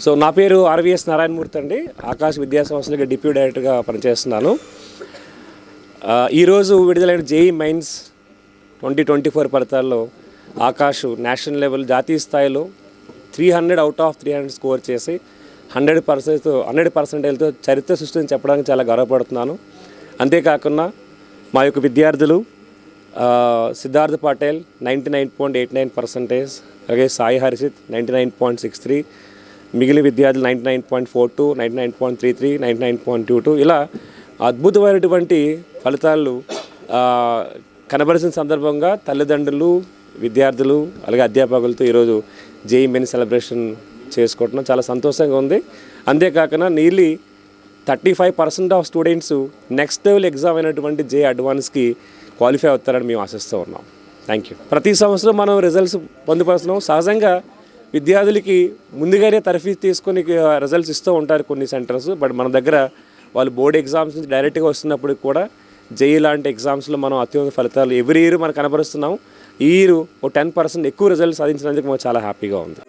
So నా పేరు RVS Narayanamurthy అండి. ఆకాశ్ విద్యా సంస్థలకి డిప్యూటీ డైరెక్టర్గా పనిచేస్తున్నాను. ఈరోజు విడుదలైన జేఈ మెయిన్స్ 2024 ఫలితాల్లో ఆకాష్ నేషనల్ లెవెల్ జాతీయ స్థాయిలో 300 అవుట్ ఆఫ్ 300 స్కోర్ చేసి 100%తో చరిత్ర సృష్టిని చెప్పడానికి చాలా గర్వపడుతున్నాను. అంతేకాకుండా మా యొక్క విద్యార్థులు సిద్ధార్థ్ పటేల్ 99.89%, అలాగే సాయి హర్షిత్ 99.63, మిగిలిన విద్యార్థులు 99.42, 99.33, 99.22 ఇలా అద్భుతమైనటువంటి ఫలితాలు కనబరిచిన సందర్భంగా తల్లిదండ్రులు, విద్యార్థులు, అలాగే అధ్యాపకులతో ఈరోజు జేఈ మెయిన్స్ సెలబ్రేషన్ చేసుకోవడం చాలా సంతోషంగా ఉంది. అంతేకాకుండా nearly 35% of students next level exam అయినటువంటి జేఈ అడ్వాన్స్కి క్వాలిఫై అవుతారని మేము ఆశిస్తూ ఉన్నాం. Thank you. ప్రతి సంవత్సరం మనం రిజల్ట్స్ పొందుపరుస్తున్నాం. సహజంగా విద్యార్థులకి ముందుగానే తరఫీదు తీసుకొని రిజల్ట్స్ ఇస్తూ ఉంటారు కొన్ని సెంటర్స్. బట్ మన దగ్గర వాళ్ళు బోర్డ్ ఎగ్జామ్స్ నుంచి డైరెక్ట్గా వస్తున్నప్పుడు కూడా జేఈ లాంటి ఎగ్జామ్స్లో మనం అత్యున్నత ఫలితాలు ఎవ్రీ ఇయర్ మనం కనబరుస్తున్నాం. ఈ ఇయర్ 10% ఎక్కువ రిజల్ట్స్ సాధించినందుకు మాకు చాలా హ్యాపీగా ఉంది.